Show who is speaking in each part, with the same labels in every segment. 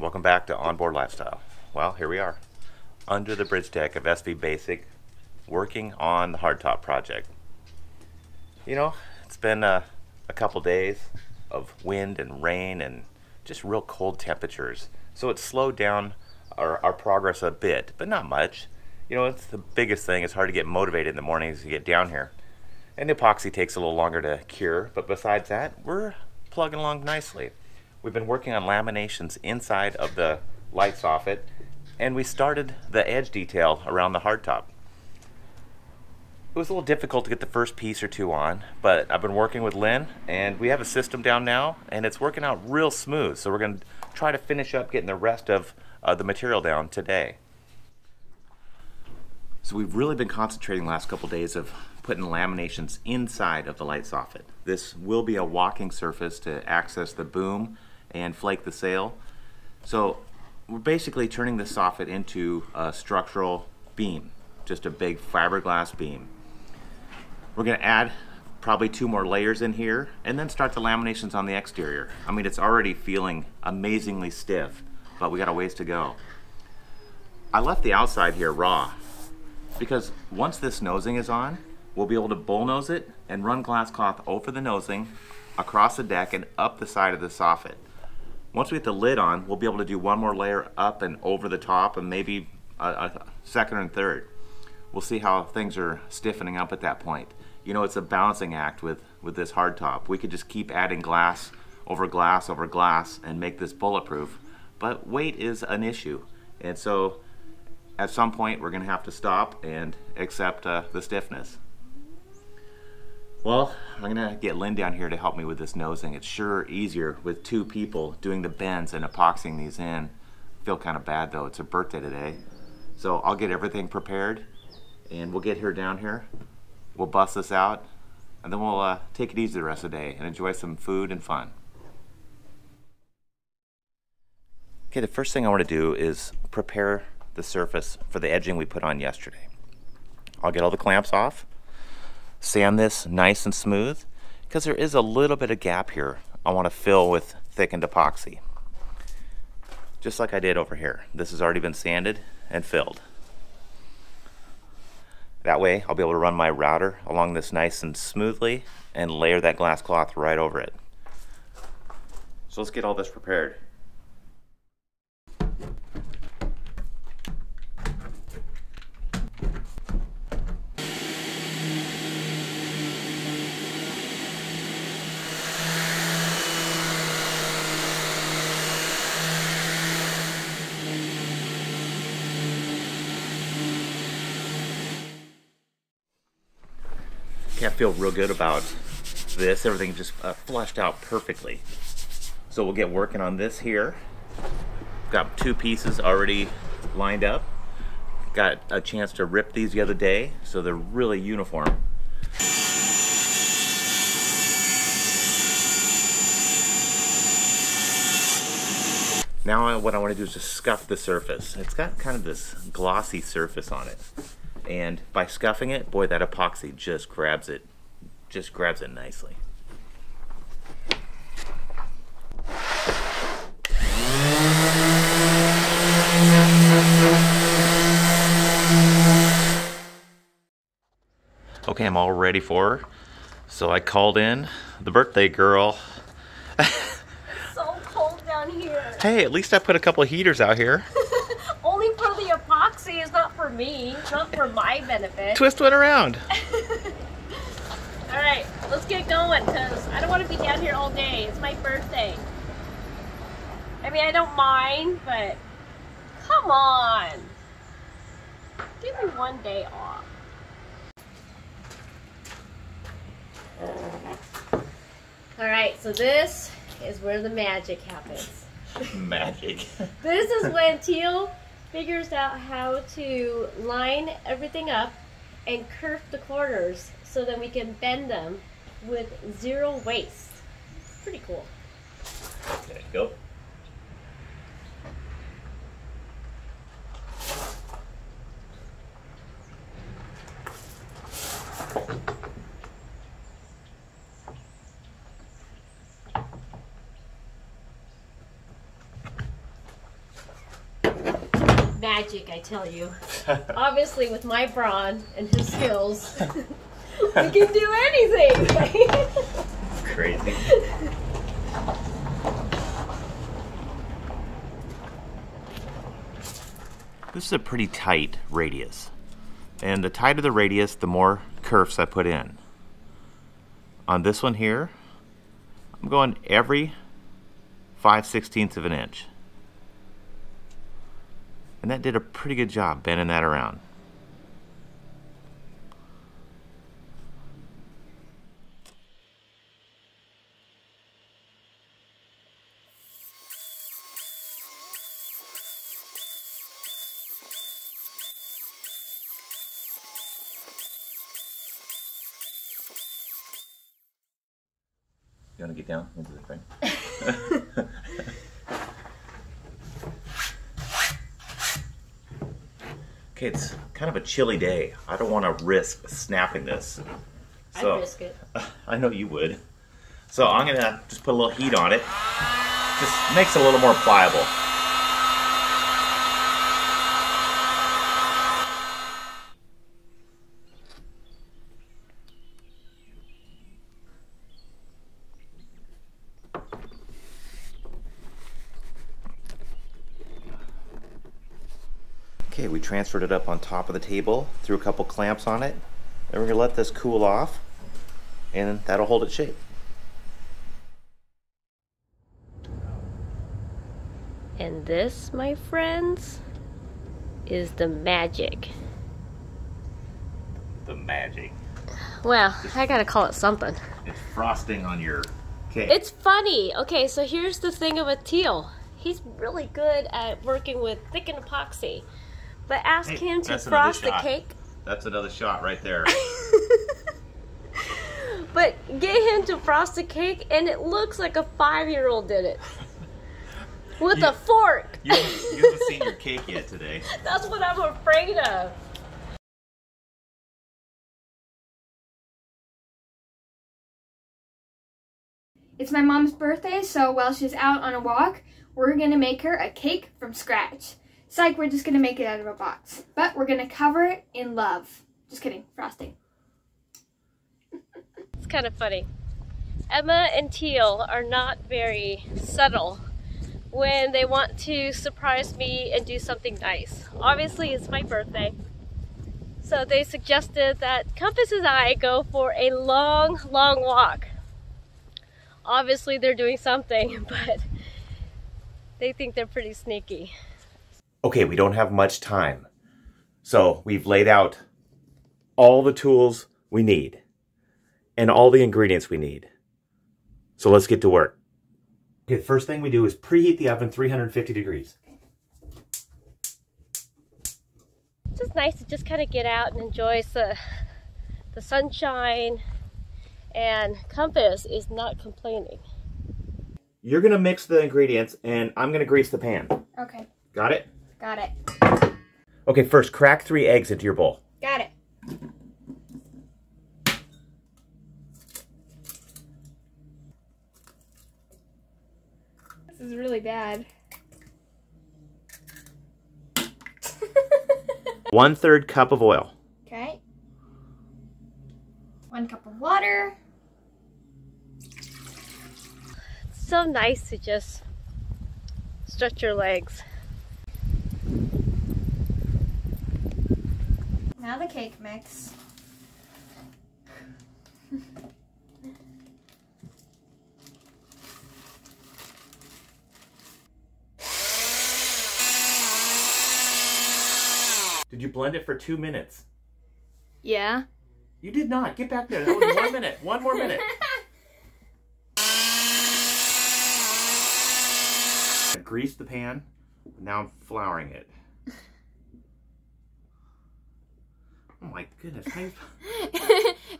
Speaker 1: welcome back to Onboard Lifestyle. Well, here we are, under the bridge deck of SV Basic, working on the hardtop project. You know, it's been a couple days of wind and rain and just real cold temperatures, so it's slowed down our progress a bit, but not much. You know, it's the biggest thing. It's hard to get motivated in the mornings to get down here, and the epoxy takes a little longer to cure, but besides that, we're plugging along nicely. We've been working on laminations inside of the light soffit, and we started the edge detail around the hardtop. It was a little difficult to get the first piece or two on, but I've been working with Lynn, and we have a system down now, and it's working out real smooth. So we're going to try to finish up getting the rest of the material down today. So we've really been concentrating the last couple days of putting laminations inside of the light soffit. This will be a walking surface to access the boom and flake the sail. So we're basically turning the soffit into a structural beam, just a big fiberglass beam. We're going to add probably 2 more layers in here and then start the laminations on the exterior. I mean, it's already feeling amazingly stiff, but we got a ways to go. I left the outside here raw because once this nosing is on, we'll be able to bullnose it and run glass cloth over the nosing, across the deck and up the side of the soffit. Once we get the lid on, we'll be able to do 1 more layer up and over the top and maybe a second and third. We'll see how things are stiffening up at that point. You know, it's a balancing act with this hardtop. We could just keep adding glass over glass over glass and make this bulletproof, but weight is an issue. And so at some point we're gonna have to stop and accept the stiffness. Well, I'm gonna get Lynn down here to help me with this nosing. It's sure easier with 2 people doing the bends and epoxying these in. I feel kind of bad though, it's her birthday today. So I'll get everything prepared and we'll get her down here. We'll bust this out and then we'll take it easy the rest of the day and enjoy some food and fun. Okay, the first thing I want to do is prepare the surface for the edging we put on yesterday. I'll get all the clamps off, sand this nice and smooth, because there is a little bit of gap here I want to fill with thickened epoxy. Just like I did over here. This has already been sanded and filled. That way I'll be able to run my router along this nice and smoothly and layer that glass cloth right over it. So let's get all this prepared. I feel real good about this. Everything just flushed out perfectly. So we'll get working on this here. Got 2 pieces already lined up. Got a chance to rip these the other day, so they're really uniform. Now what I want to do is just scuff the surface. It's got kind of this glossy surface on it. And by scuffing it, boy, that epoxy just grabs it nicely. Okay, I'm all ready for her. So I called in the birthday girl.
Speaker 2: So cold down here.
Speaker 1: Hey, at least I put a couple of heaters out here.
Speaker 2: Only for the epoxy, it's not for me. It's not for my benefit.
Speaker 1: Twist one around.
Speaker 2: Alright, let's get going because I don't want to be down here all day. It's my birthday. I mean, I don't mind, but come on. Give me 1 day off. Alright, so this is where the magic happens.
Speaker 1: Magic.
Speaker 2: This is when Teal figures out how to line everything up and curve the corners so that we can bend them with 0 waste. Pretty cool.
Speaker 1: Okay, go.
Speaker 2: magic, I tell you. Obviously, with my brawn and his skills, we can do anything.
Speaker 1: Crazy. This is a pretty tight radius. And the tighter the radius, the more kerfs I put in. On this one here, I'm going every 5/16 of an inch. And that did a pretty good job bending that around. You want to get down into the frame? Okay, it's kind of a chilly day. I don't want to risk snapping this. So,
Speaker 2: I'd risk it.
Speaker 1: I know you would. So I'm going to just put a little heat on it. Just makes it a little more pliable. Okay, we transferred it up on top of the table, threw a couple clamps on it, and we're going to let this cool off, and that'll hold its shape.
Speaker 2: And this, my friends, is the magic.
Speaker 1: The magic.
Speaker 2: Well, I gotta call it something.
Speaker 1: It's frosting on your cake.
Speaker 2: It's funny. Okay, so here's the thing with Teal. He's really good at working with thickened epoxy. But ask him to frost the cake.
Speaker 1: That's another shot right there.
Speaker 2: But get him to frost the cake and it looks like a 5-year-old did it. With a fork.
Speaker 1: You haven't seen your cake yet today.
Speaker 2: That's what I'm afraid of.
Speaker 3: It's my mom's birthday, so while she's out on a walk, we're gonna make her a cake from scratch. It's like we're just gonna make it out of a box, but we're gonna cover it in love. Just kidding, frosting.
Speaker 2: It's kind of funny. Emma and Teal are not very subtle when they want to surprise me and do something nice. Obviously, it's my birthday. So they suggested that Compass and I go for a long, long walk. Obviously, they're doing something, but they think they're pretty sneaky.
Speaker 1: Okay, we don't have much time. So we've laid out all the tools we need and all the ingredients we need. So let's get to work. Okay, the first thing we do is preheat the oven 350 degrees.
Speaker 2: It's just nice to just kind of get out and enjoy the sunshine, and Compass is not complaining.
Speaker 1: You're gonna mix the ingredients and I'm gonna grease the pan.
Speaker 3: Okay,
Speaker 1: Got it?
Speaker 3: got it.
Speaker 1: Okay, first crack 3 eggs into your bowl.
Speaker 3: Got it. This is really bad.
Speaker 1: 1/3 cup of oil.
Speaker 3: Okay. 1 cup of water.
Speaker 2: It's so nice to just stretch your legs.
Speaker 3: Now the cake mix.
Speaker 1: Did you blend it for 2 minutes?
Speaker 3: Yeah.
Speaker 1: You did not. Get back there. That was 1 minute. 1 more minute. I greased the pan. Now I'm flouring it. Oh my goodness.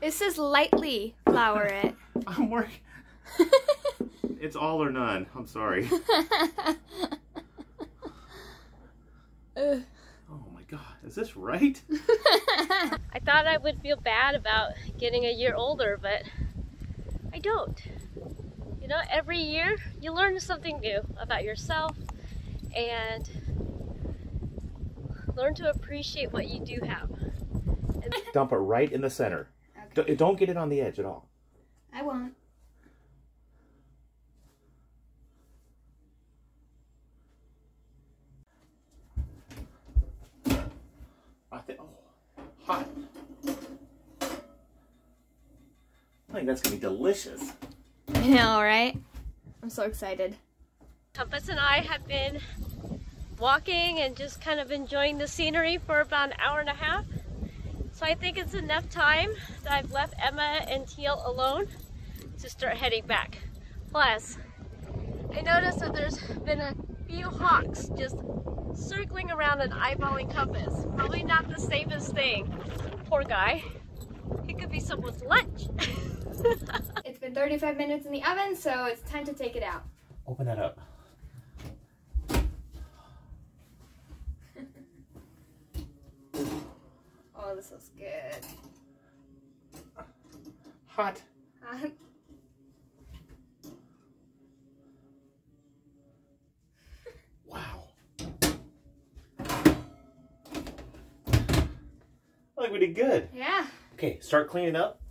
Speaker 3: It says lightly flour it.
Speaker 1: I'm working. It's all or none. I'm sorry. Oh my God. Is this right?
Speaker 2: I thought I would feel bad about getting a year older, but I don't. You know, every year you learn something new about yourself, and Learn to appreciate what you do have. And
Speaker 1: Dump it right in the center.
Speaker 3: Okay.
Speaker 1: Don't get it on the edge at all.
Speaker 3: I won't.
Speaker 1: Oh, hot. I think that's gonna be delicious.
Speaker 3: I know, right? I'm so excited.
Speaker 2: Compass and I have been walking and just kind of enjoying the scenery for about an hour and a half. So I think it's enough time that I've left Emma and Teal alone to start heading back. Plus, I noticed that there's been a few hawks just circling around and eyeballing Compass. Probably not the safest thing. Poor guy. It could be someone's lunch.
Speaker 3: It's been 35 minutes in the oven, so it's time to take it out.
Speaker 1: Open that up.
Speaker 3: Oh, this looks good.
Speaker 1: Hot. Wow. Look, we did good.
Speaker 3: Yeah.
Speaker 1: Okay, start cleaning up.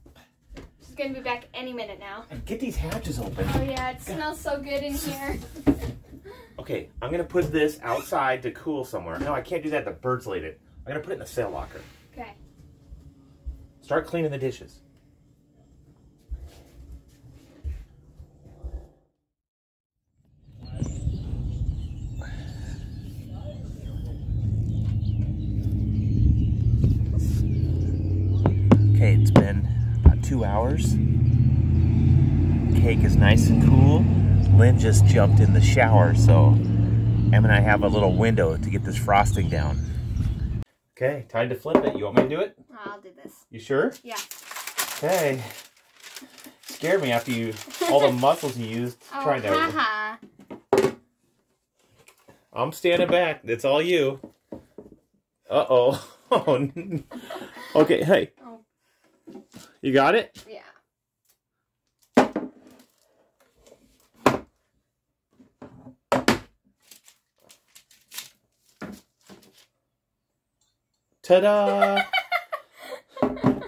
Speaker 3: She's gonna be back any minute now.
Speaker 1: And get these hatches open.
Speaker 3: Oh yeah, it smells so good in here.
Speaker 1: Okay, I'm gonna put this outside to cool somewhere. No, I can't do that. The birds laid it. I'm gonna put it in the sail locker.
Speaker 3: Okay.
Speaker 1: Start cleaning the dishes. Okay, it's been about 2 hours. Cake is nice and cool. Lynn just jumped in the shower, so Em and I have a little window to get this frosting down. Okay, time to flip it. You want me to do it?
Speaker 3: I'll do this.
Speaker 1: You sure?
Speaker 3: Yeah.
Speaker 1: Okay. Scared me after all the muscles you used trying to.
Speaker 3: Haha.
Speaker 1: I'm standing back. It's all you. Uh-oh. Oh. Okay, hey.
Speaker 3: Oh.
Speaker 1: You got it?
Speaker 3: Yeah.
Speaker 1: Ta-da!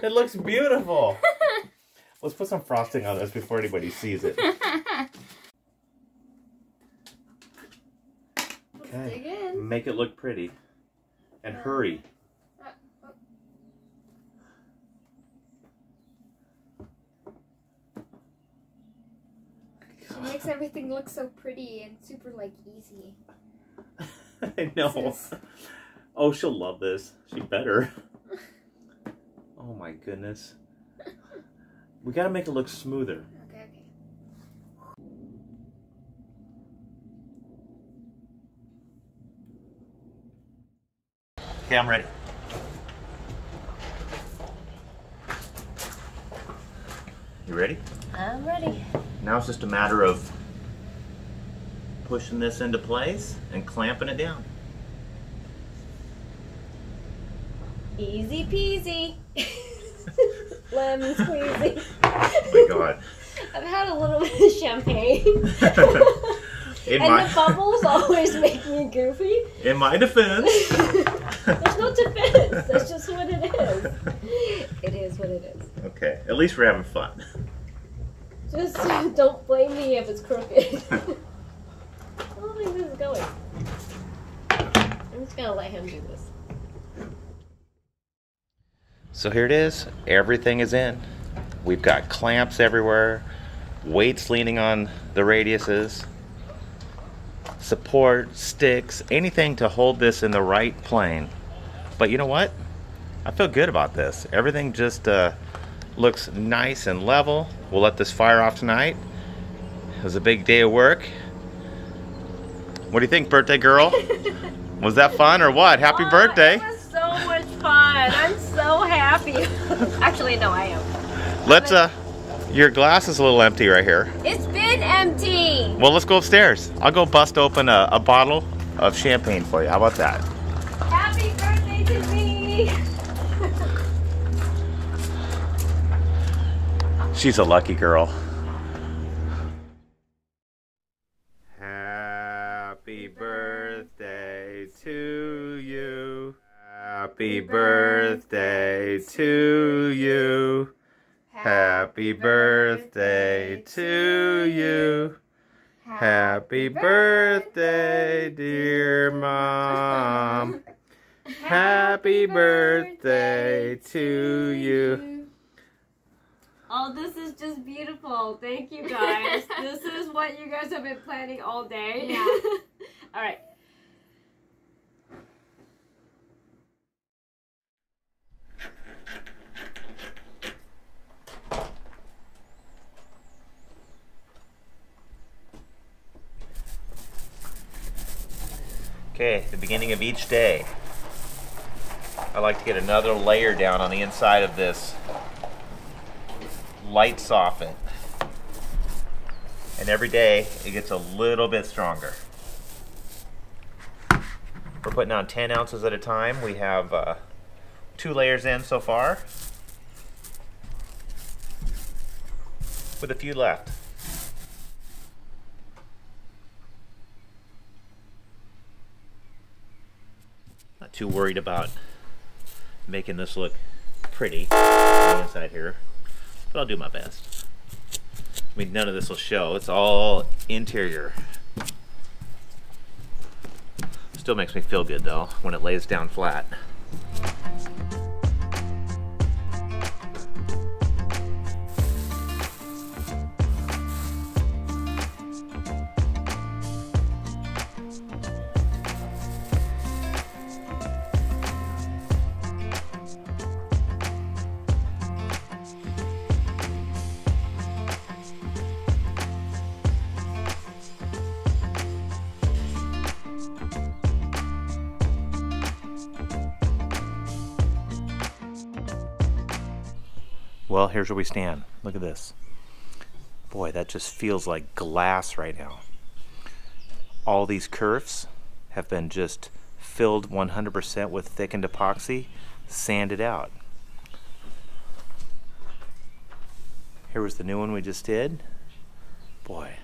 Speaker 1: It looks beautiful. Let's put some frosting on this before anybody sees it. Okay.
Speaker 3: Dig in.
Speaker 1: Make it look pretty. And hurry.
Speaker 3: She makes everything look so pretty and super, like, easy.
Speaker 1: I know. Oh, she'll love this. She better. Oh my goodness. We gotta make it look smoother.
Speaker 3: Okay.
Speaker 1: Okay, I'm ready. You ready?
Speaker 2: I'm ready.
Speaker 1: Now it's just a matter of pushing this into place and clamping it down.
Speaker 2: Easy peasy. Lemon squeezy.
Speaker 1: Oh my god.
Speaker 2: I've had a little bit of champagne.
Speaker 1: In
Speaker 2: and
Speaker 1: my,
Speaker 2: the bubbles always make me goofy.
Speaker 1: in my defense.
Speaker 2: There's no defense. That's just what it is. It is what it is.
Speaker 1: Okay, at least we're having fun.
Speaker 2: Just don't blame me if it's crooked. I don't think this is going. I'm just gonna let him do this.
Speaker 1: So here it is. Everything is in. We've got clamps everywhere, weights leaning on the radiuses, support, sticks, anything to hold this in the right plane. But you know what? I feel good about this. Everything just looks nice and level. We'll let this fire off tonight. It was a big day of work. What do you think, birthday girl? Was that fun or what? Happy birthday.
Speaker 2: It was so much fun. I'm so happy. Actually, no, I am.
Speaker 1: Let's, your glass is a little empty right here.
Speaker 2: It's been empty.
Speaker 1: Well, let's go upstairs. I'll go bust open a bottle of champagne for you. How about that?
Speaker 2: Happy birthday to me.
Speaker 1: She's a lucky girl. Happy birthday to you. Happy birthday to you. Happy birthday to you. Happy birthday, dear Mom. Happy birthday to you.
Speaker 2: Oh, this is just beautiful. Thank you, guys. This is what you guys have been planning all day.
Speaker 3: Yeah.
Speaker 2: All right.
Speaker 1: Okay, the beginning of each day. I like to get another layer down on the inside of this light soffit. And every day it gets a little bit stronger. We're putting on 10 ounces at a time. We have 2 layers in so far, with a few left. Not too worried about making this look pretty on the inside here, but I'll do my best. I mean, none of this will show. It's all interior. Still makes me feel good though when it lays down flat. Well, here's where we stand. Look at this. Boy, that just feels like glass right now. All these curves have been just filled 100% with thickened epoxy, sanded out. Here was the new one we just did. Boy,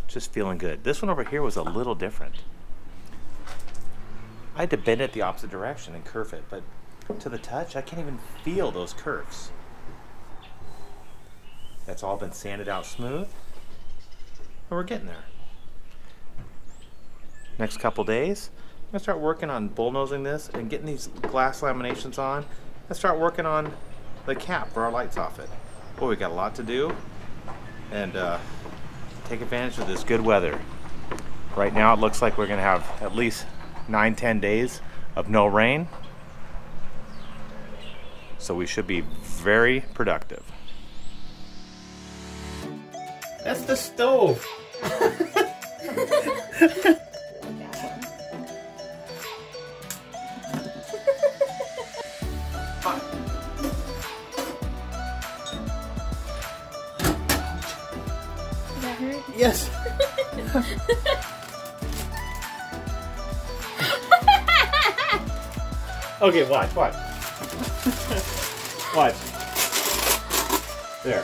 Speaker 1: just feeling good. This one over here was a little different. I had to bend it the opposite direction and curve it, but to the touch, I can't even feel those curves. That's all been sanded out smooth, and we're getting there. Next couple days, I'm gonna start working on bullnosing this and getting these glass laminations on, and start working on the cap for our light soffit. Boy, we got a lot to do, and take advantage of this good weather. Right now, it looks like we're gonna have at least 9-10 days of no rain. So we should be very productive. That's the stove.
Speaker 3: Does that hurt?
Speaker 1: Yes. Okay, watch. Watch. There.